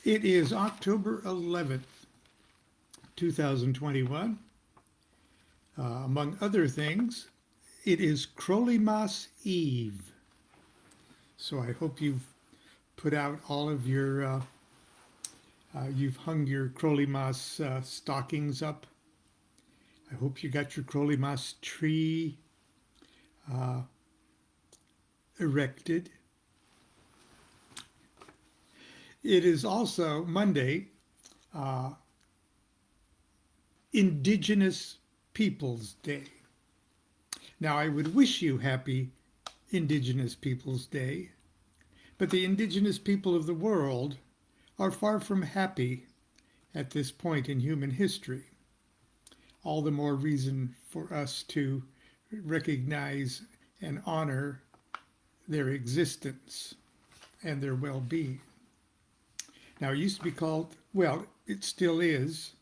It is October 11th, 2021. Among other things, it is Crowleymas Eve. So I hope you've put out all of you've hung your Crowleymas stockings up. I hope you got your Crowleymas tree uh, erected. It is also Monday, uh, Indigenous Peoples Day. Now, I would wish you happy Indigenous Peoples Day, but the indigenous people of the world are far from happy at this point in human history. All the more reason for us to recognize and honor their existence and their well being. Now, it used to be called, well, it still is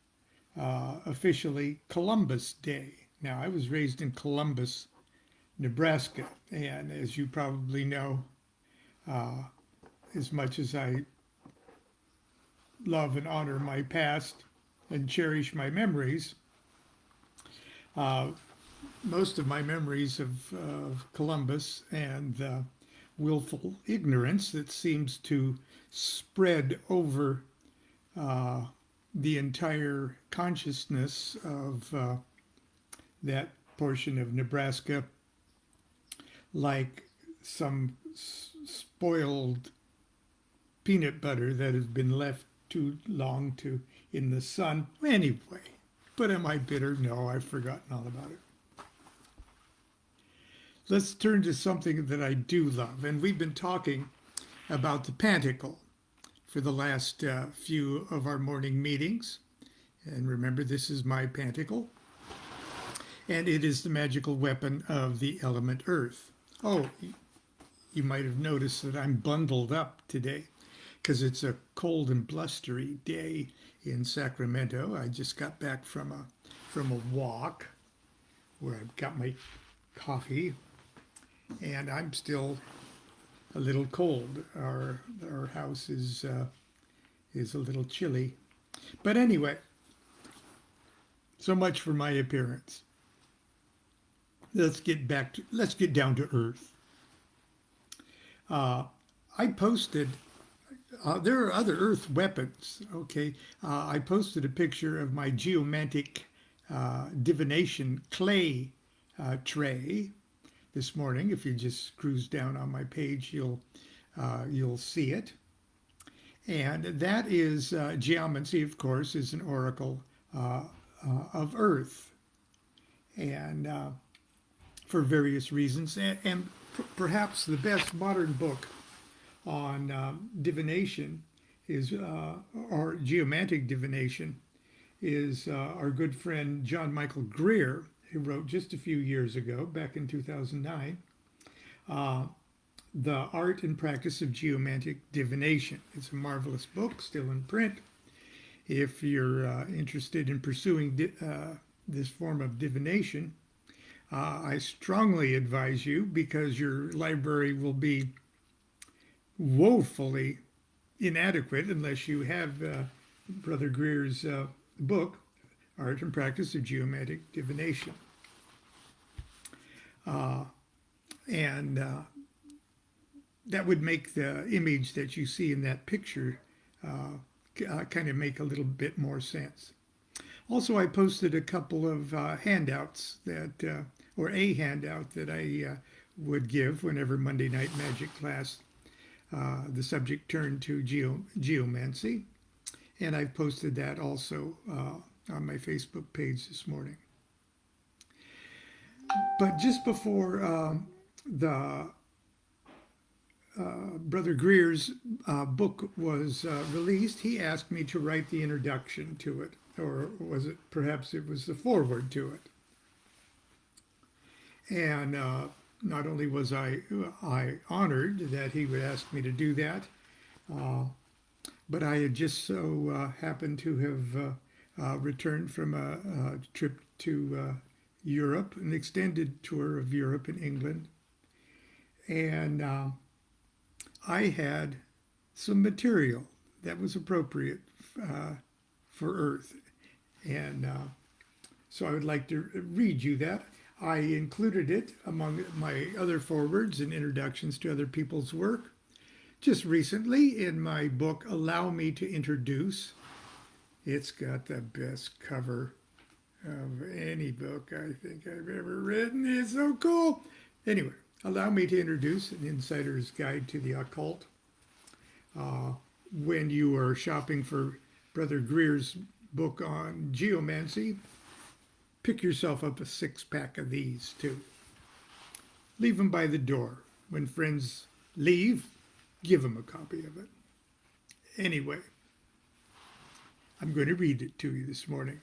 officially Columbus Day. Now, I was raised in Columbus, Nebraska, and as you probably know, uh, as much as I love and honor my past and cherish my memories, uh, most of my memories of Columbus and the willful ignorance that seems to spread over uh, the entire consciousness of that portion of Nebraska, like some spoiled peanut butter that has been left too long to in the sun. Anyway, but am I bitter? No, I've forgotten all about it. Let's turn to something that I do love, and we've been talking about the Pantacle for the last few of our morning meetings. And remember, this is my Pantacle, and it is the magical weapon of the element Earth. Oh, you might have noticed that I'm bundled up today because it's a cold and blustery day in Sacramento. I just got back from a walk where I've got my coffee, and I'm still a little cold. Our house is a little chilly, but anyway, so much for my appearance. Let's get down to earth. I posted. There are other earth weapons. Okay, I posted a picture of my geomantic divination clay tray this morning. If you just cruise down on my page, you'll see it. And that is geomancy, of course, is an oracle of Earth, and for various reasons. And perhaps the best modern book on divination is, or geomantic divination, is our good friend John Michael Greer, who wrote just a few years ago, back in 2009, The Art and Practice of Geomantic Divination. It's a marvelous book, still in print. If you're interested in pursuing this form of divination, I strongly advise you, because your library will be woefully inadequate unless you have Brother Greer's book, Art and Practice of Geomantic Divination. And that would make the image that you see in that picture kind of make a little bit more sense. Also, I posted a couple of handouts that, or a handout that I would give whenever Monday Night Magic class, the subject turned to geomancy. And I've posted that also on my Facebook page this morning. But just before the Brother Greer's book was released, he asked me to write the introduction to it, or was it perhaps it was the foreword to it. And not only was I honored that he would ask me to do that, but I had just so happened to have returned from a trip to Europe, an extended tour of Europe and England. And I had some material that was appropriate for Earth. And so I would like to read you that. I included it among my other forwards and introductions to other people's work just recently in my book, Allow Me to Introduce. It's got the best cover of any book I think I've ever written. It's so cool. Anyway, Allow Me to Introduce An Insider's Guide to the Occult. When you are shopping for Brother Greer's book on geomancy, pick yourself up a 6-pack of these too. Leave them by the door. When friends leave, give them a copy of it. Anyway, I'm going to read it to you this morning.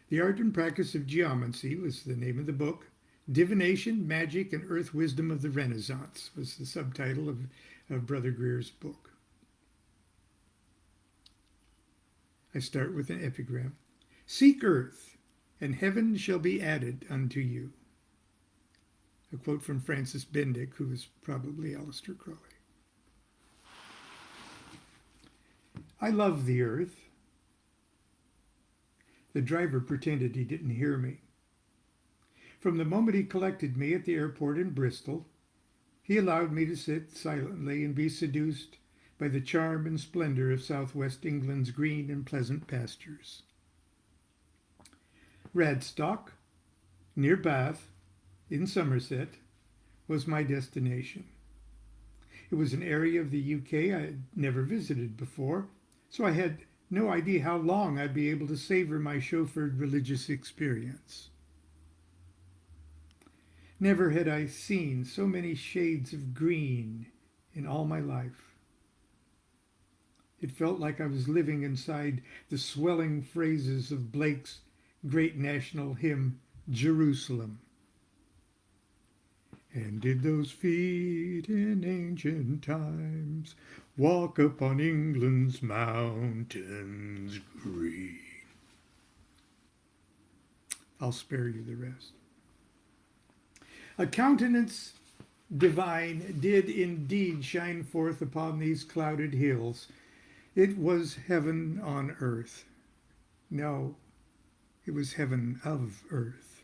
The Art and Practice of Geomancy was the name of the book. Divination, Magic, and Earth Wisdom of the Renaissance was the subtitle of Brother Greer's book. I start with an epigram. Seek earth, and heaven shall be added unto you. A quote from Francis Bendick, who was probably Aleister Crowley. I love the earth. The driver pretended he didn't hear me. From the moment he collected me at the airport in Bristol, he allowed me to sit silently and be seduced by the charm and splendor of southwest England's green and pleasant pastures. Radstock, near Bath, in Somerset, was my destination. It was an area of the UK I had never visited before, so I had no idea how long I'd be able to savor my chauffeured religious experience. Never had I seen so many shades of green in all my life. It felt like I was living inside the swelling phrases of Blake's great national hymn, Jerusalem. And did those feet in ancient times walk upon England's mountains green? I'll spare you the rest. A countenance divine did indeed shine forth upon these clouded hills. It was heaven on earth. No, it was heaven of earth.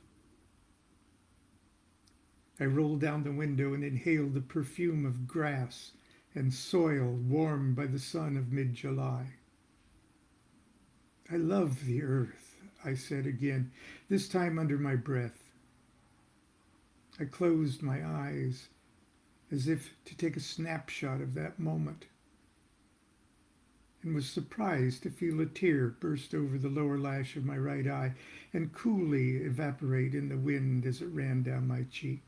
I rolled down the window and inhaled the perfume of grass and soil warmed by the sun of mid-July. I love the earth, I said again, this time under my breath. I closed my eyes as if to take a snapshot of that moment, and was surprised to feel a tear burst over the lower lash of my right eye and coolly evaporate in the wind as it ran down my cheek.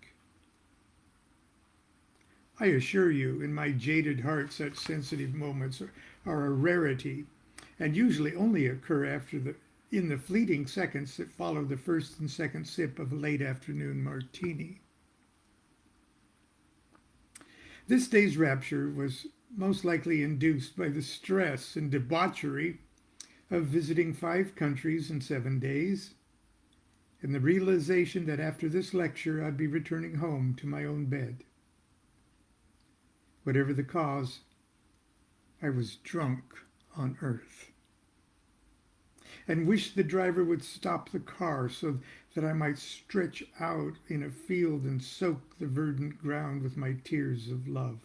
I assure you, in my jaded heart, such sensitive moments are a rarity, and usually only occur in the fleeting seconds that follow the first and second sip of a late afternoon martini. This day's rapture was most likely induced by the stress and debauchery of visiting 5 countries in 7 days, and the realization that after this lecture I'd be returning home to my own bed. Whatever the cause, I was drunk on earth, and wished the driver would stop the car so that I might stretch out in a field and soak the verdant ground with my tears of love.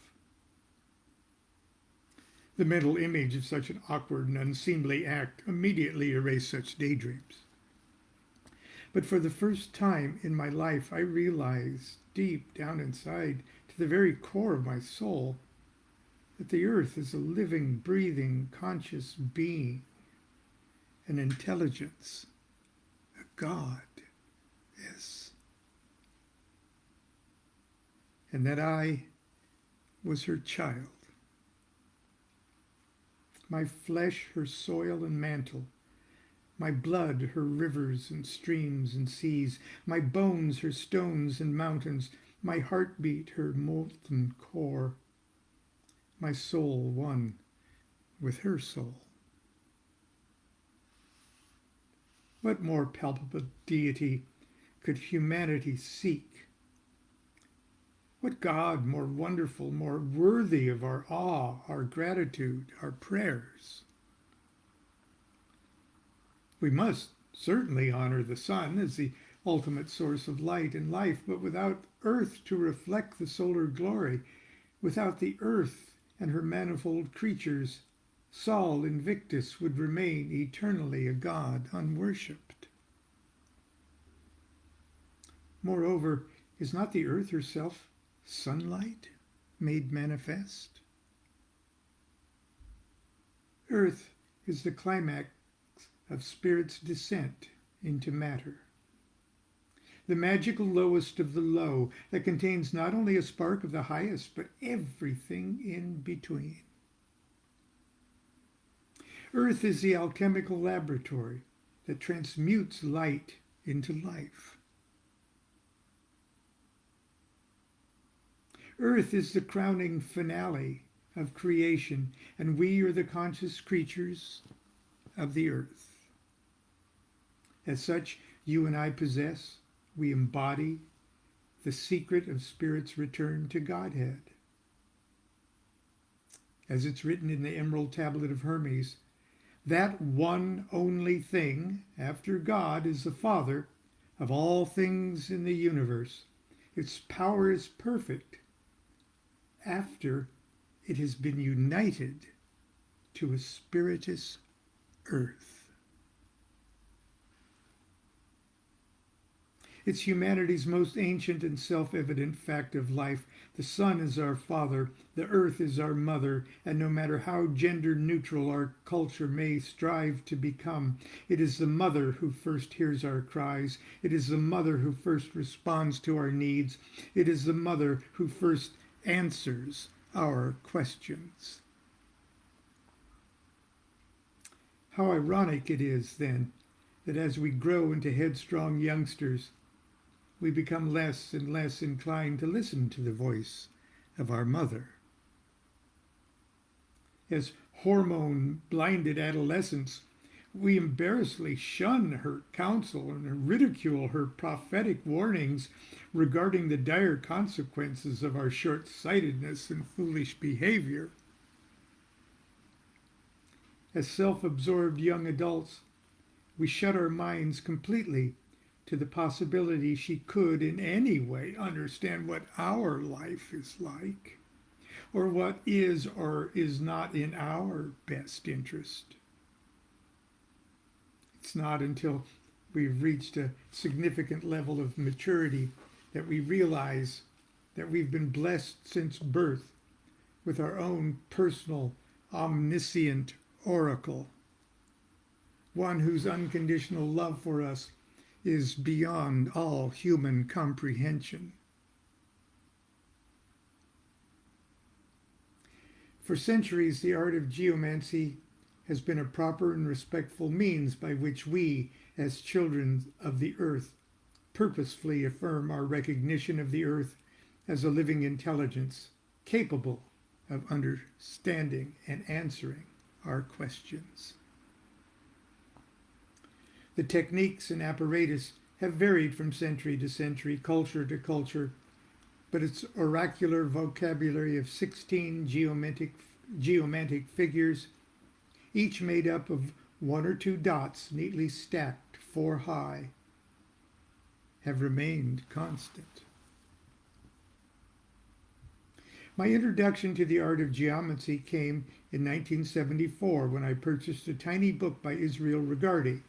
The mental image of such an awkward and unseemly act immediately erased such daydreams. But for the first time in my life, I realized deep down inside, to the very core of my soul, that the earth is a living, breathing, conscious being, an intelligence, a God, yes. And that I was her child. My flesh, her soil and mantle. My blood, her rivers and streams and seas. My bones, her stones and mountains. My heartbeat, her molten core. My soul one with her soul. What more palpable deity could humanity seek? What God more wonderful, more worthy of our awe, our gratitude, our prayers? We must certainly honor the sun as the ultimate source of light and life, but without earth to reflect the solar glory, without the earth and her manifold creatures, Sol Invictus would remain eternally a god unworshipped. Moreover, is not the earth herself sunlight made manifest? Earth is the climax of spirit's descent into matter, the magical lowest of the low that contains not only a spark of the highest, but everything in between. Earth is the alchemical laboratory that transmutes light into life. Earth is the crowning finale of creation, and we are the conscious creatures of the earth. As such, you and I possess, we embody the secret of Spirit's return to Godhead. As it's written in the Emerald Tablet of Hermes, that one only thing after God is the Father of all things in the universe. Its power is perfect after it has been united to a spiritus earth. It's humanity's most ancient and self-evident fact of life. The sun is our father, the earth is our mother, and no matter how gender-neutral our culture may strive to become, it is the mother who first hears our cries. It is the mother who first responds to our needs. It is the mother who first answers our questions. How ironic it is, then, that as we grow into headstrong youngsters, we become less and less inclined to listen to the voice of our mother. As hormone-blinded adolescents, we embarrassingly shun her counsel and ridicule her prophetic warnings regarding the dire consequences of our short-sightedness and foolish behavior. As self-absorbed young adults, we shut our minds completely to the possibility she could in any way understand what our life is like, or what is or is not in our best interest. It's not until we've reached a significant level of maturity that we realize that we've been blessed since birth with our own personal, omniscient oracle, one whose unconditional love for us is beyond all human comprehension. For centuries, the art of geomancy has been a proper and respectful means by which we, as children of the earth, purposefully affirm our recognition of the earth as a living intelligence capable of understanding and answering our questions. The techniques and apparatus have varied from century to century, culture to culture, but its oracular vocabulary of 16 geomantic figures, each made up of one or two dots neatly stacked 4 high, have remained constant. My introduction to the art of geomancy came in 1974 when I purchased a tiny book by Israel Regardie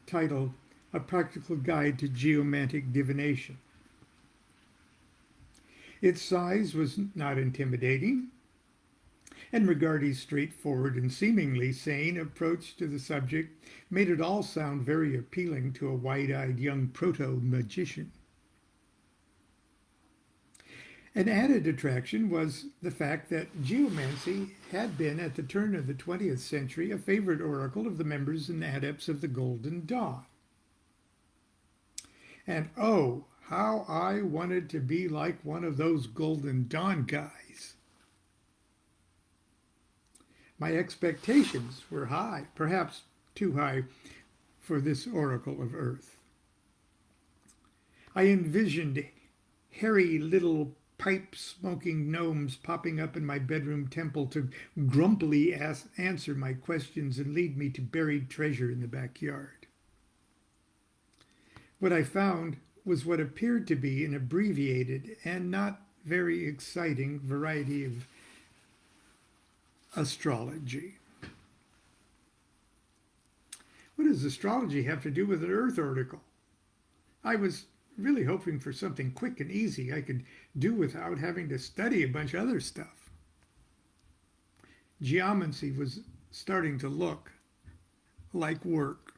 titled A Practical Guide to Geomantic Divination. Its size was not intimidating, and Regardie's straightforward and seemingly sane approach to the subject made it all sound very appealing to a wide-eyed young proto-magician. An added attraction was the fact that geomancy had been, at the turn of the 20th century, a favorite oracle of the members and adepts of the Golden Dawn. And oh, how I wanted to be like one of those Golden Dawn guys. My expectations were high, perhaps too high for this oracle of Earth. I envisioned hairy little pipe-smoking gnomes popping up in my bedroom temple to grumpily answer my questions and lead me to buried treasure in the backyard. What I found was what appeared to be an abbreviated and not very exciting variety of astrology. What does astrology have to do with an Earth article? I was really hoping for something quick and easy I could do without having to study a bunch of other stuff. Geomancy was starting to look like work.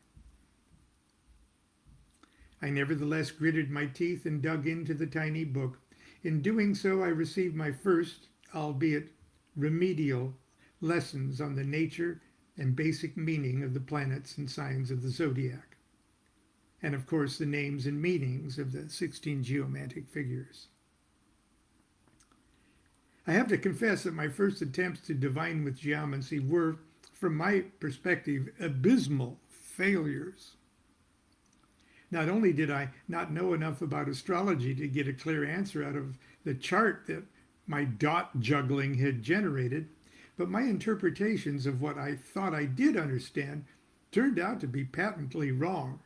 I nevertheless gritted my teeth and dug into the tiny book. In doing so, I received my first, albeit remedial, lessons on the nature and basic meaning of the planets and signs of the zodiac, and of course the names and meanings of the 16 geomantic figures. I have to confess that my first attempts to divine with geomancy were, from my perspective, abysmal failures. Not only did I not know enough about astrology to get a clear answer out of the chart that my dot juggling had generated, but my interpretations of what I thought I did understand turned out to be patently wrong,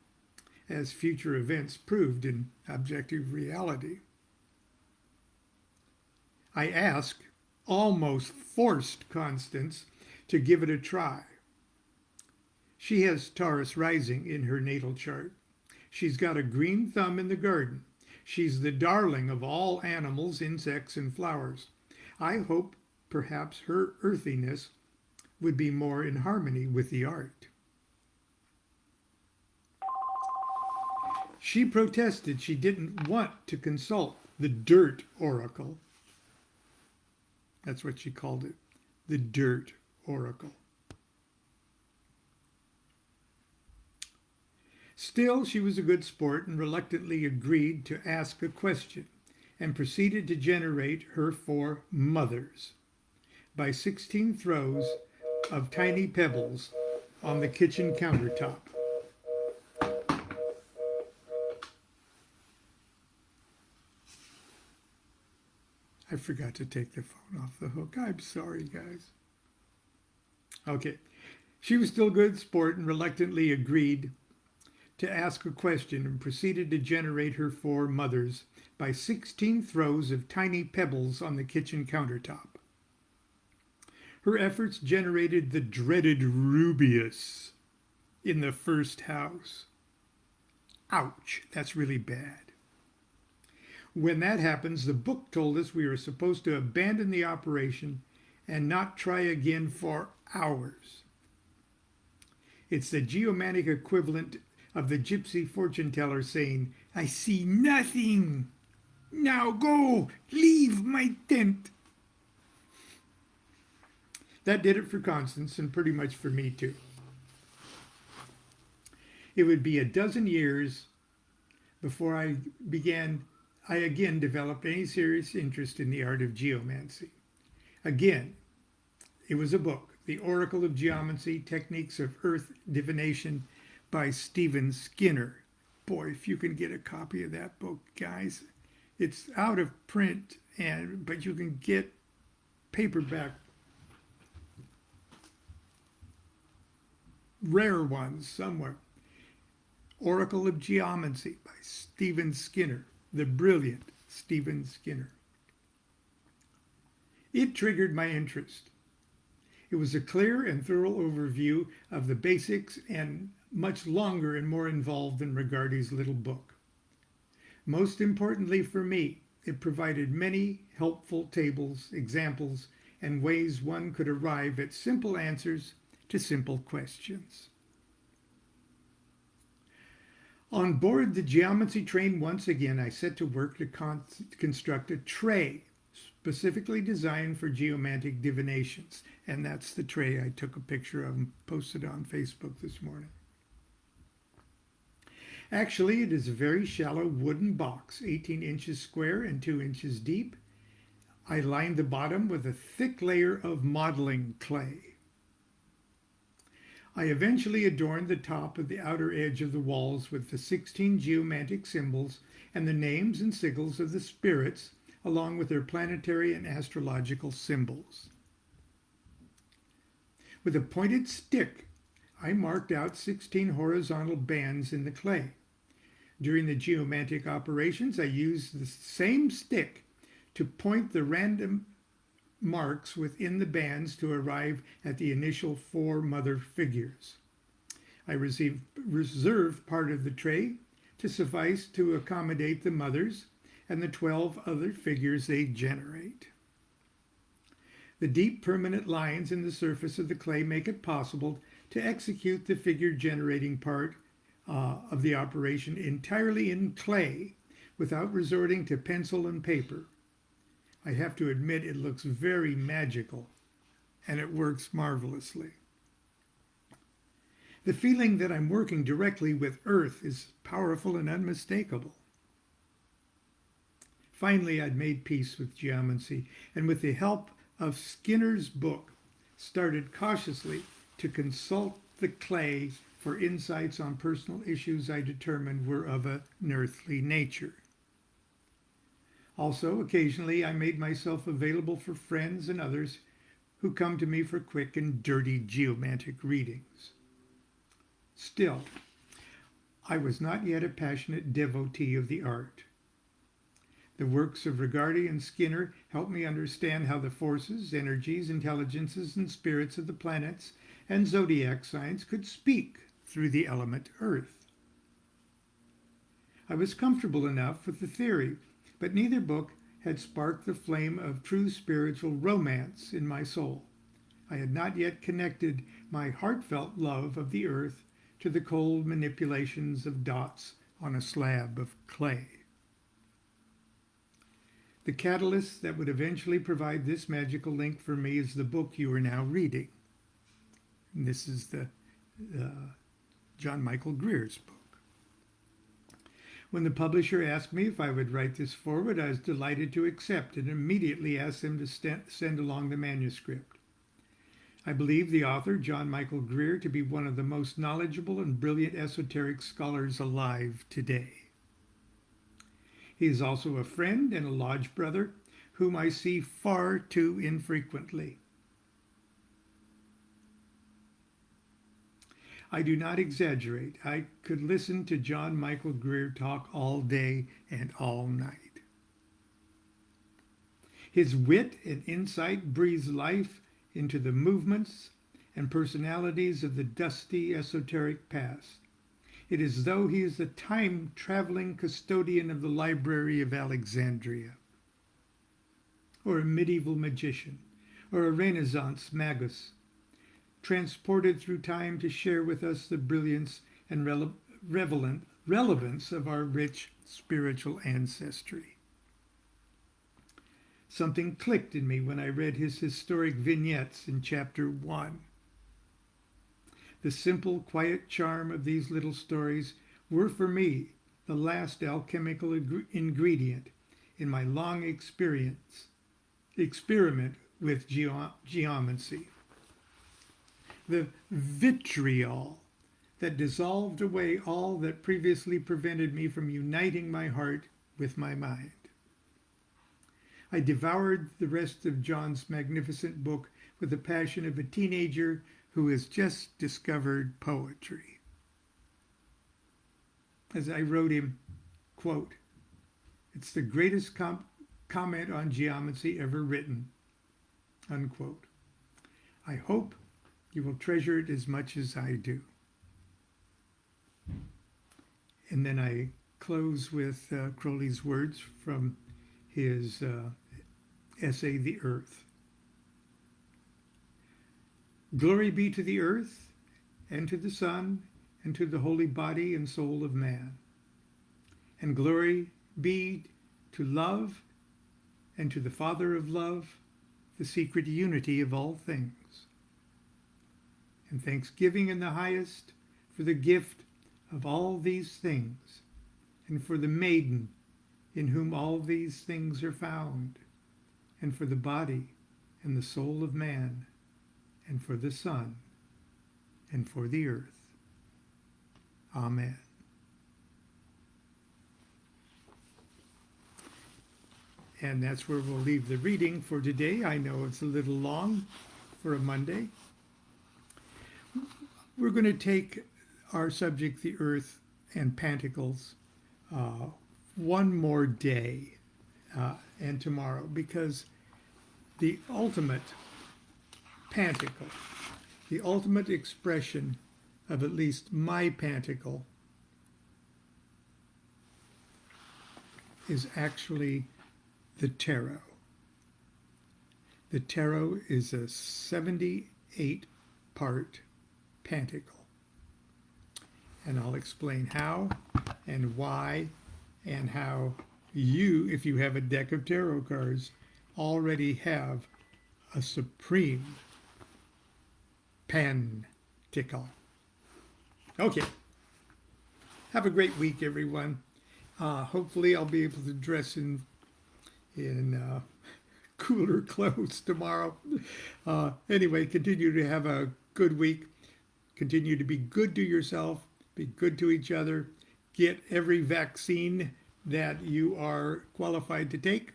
as future events proved in objective reality. I asked, almost forced Constance to give it a try. She has Taurus rising in her natal chart. She's got a green thumb in the garden. She's the darling of all animals, insects, and flowers. I hope perhaps her earthiness would be more in harmony with the art. She protested she didn't want to consult the dirt oracle. That's what she called it, the dirt oracle. Still, she was a good sport and reluctantly agreed to ask a question and proceeded to generate her 4 mothers by 16 throws of tiny pebbles on the kitchen countertop. I forgot to take the phone off the hook. I'm sorry, guys. Okay. She was still good sport and reluctantly agreed to ask a question and proceeded to generate her 4 mothers by 16 throws of tiny pebbles on the kitchen countertop. Her efforts generated the dreaded Rubeus in the first house. Ouch, that's really bad. When that happens, the book told us we were supposed to abandon the operation and not try again for hours. It's the geomantic equivalent of the gypsy fortune teller saying, "I see nothing. Now go, leave my tent." That did it for Constance and pretty much for me too. It would be a dozen years before I again developed any serious interest in the art of geomancy. Again, it was a book, The Oracle of Geomancy, Techniques of Earth Divination by Stephen Skinner. Boy, if you can get a copy of that book, guys. It's out of print, but you can get paperback, rare ones somewhere. Oracle of Geomancy by Stephen Skinner, the brilliant Stephen Skinner. It triggered my interest. It was a clear and thorough overview of the basics and much longer and more involved than Regardie's little book. Most importantly for me, it provided many helpful tables, examples, and ways one could arrive at simple answers to simple questions. On board the geomancy train once again, I set to work to construct a tray specifically designed for geomantic divinations. And that's the tray I took a picture of and posted on Facebook this morning. Actually, it is a very shallow wooden box, 18 inches square and 2 inches deep. I lined the bottom with a thick layer of modeling clay. I eventually adorned the top of the outer edge of the walls with the 16 geomantic symbols and the names and sigils of the spirits along with their planetary and astrological symbols. With a pointed stick, I marked out 16 horizontal bands in the clay. During the geomantic operations, I used the same stick to point the random marks within the bands to arrive at the initial 4 mother figures. I reserve part of the tray to suffice to accommodate the mothers and the 12 other figures they generate. The deep permanent lines in the surface of the clay make it possible to execute the figure generating part of the operation entirely in clay without resorting to pencil and paper. I have to admit it looks very magical, and it works marvelously. The feeling that I'm working directly with Earth is powerful and unmistakable. Finally, I'd made peace with geomancy, and with the help of Skinner's book, started cautiously to consult the clay for insights on personal issues I determined were of an earthly nature. Also, occasionally, I made myself available for friends and others who come to me for quick and dirty geomantic readings. Still, I was not yet a passionate devotee of the art. The works of Rigardi and Skinner helped me understand how the forces, energies, intelligences, and spirits of the planets and zodiac signs could speak through the element Earth. I was comfortable enough with the theory, but neither book had sparked the flame of true spiritual romance in my soul. I had not yet connected my heartfelt love of the Earth to the cold manipulations of dots on a slab of clay. The catalyst that would eventually provide this magical link for me is the book you are now reading. And this is the John Michael Greer's book. When the publisher asked me if I would write this forward, I was delighted to accept and immediately asked them to send along the manuscript. I believe the author, John Michael Greer, to be one of the most knowledgeable and brilliant esoteric scholars alive today. He is also a friend and a lodge brother whom I see far too infrequently. I do not exaggerate. I could listen to John Michael Greer talk all day and all night. His wit and insight breathes life into the movements and personalities of the dusty esoteric past. It is as though he is the time-traveling custodian of the Library of Alexandria, or a medieval magician, or a Renaissance magus, transported through time to share with us the brilliance and relevance of our rich spiritual ancestry. Something clicked in me when I read his historic vignettes in Chapter 1. The simple, quiet charm of these little stories were for me the last alchemical ingredient in my long experiment with geomancy. The vitriol that dissolved away all that previously prevented me from uniting my heart with my mind. I devoured the rest of John's magnificent book with the passion of a teenager who has just discovered poetry. As I wrote him, quote, "It's the greatest comment on geomancy ever written," unquote. I hope you will treasure it as much as I do. And then I close with Crowley's words from his essay, The Earth. Glory be to the earth, and to the sun, and to the holy body and soul of man. And glory be to love, and to the Father of love, the secret unity of all things. And thanksgiving in the highest for the gift of all these things, and for the maiden in whom all these things are found, and for the body and the soul of man, and for the sun, and for the earth. Amen. And that's where we'll leave the reading for today. I know it's a little long for a Monday. We're going to take our subject, the earth and Pentacles, one more day and tomorrow, because the ultimate Pentacle, the ultimate expression of at least my Pentacle, is actually the tarot. The tarot is a 78-part Pentacle. And I'll explain how and why and how you, if you have a deck of tarot cards, already have a supreme Pentacle. Okay. Have a great week, everyone. Hopefully I'll be able to dress in cooler clothes tomorrow. Anyway, continue to have a good week. Continue to be good to yourself. Be good to each other. Get every vaccine that you are qualified to take.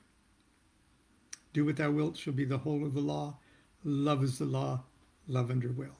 Do what thou wilt shall be the whole of the law. Love is the law. Love under will.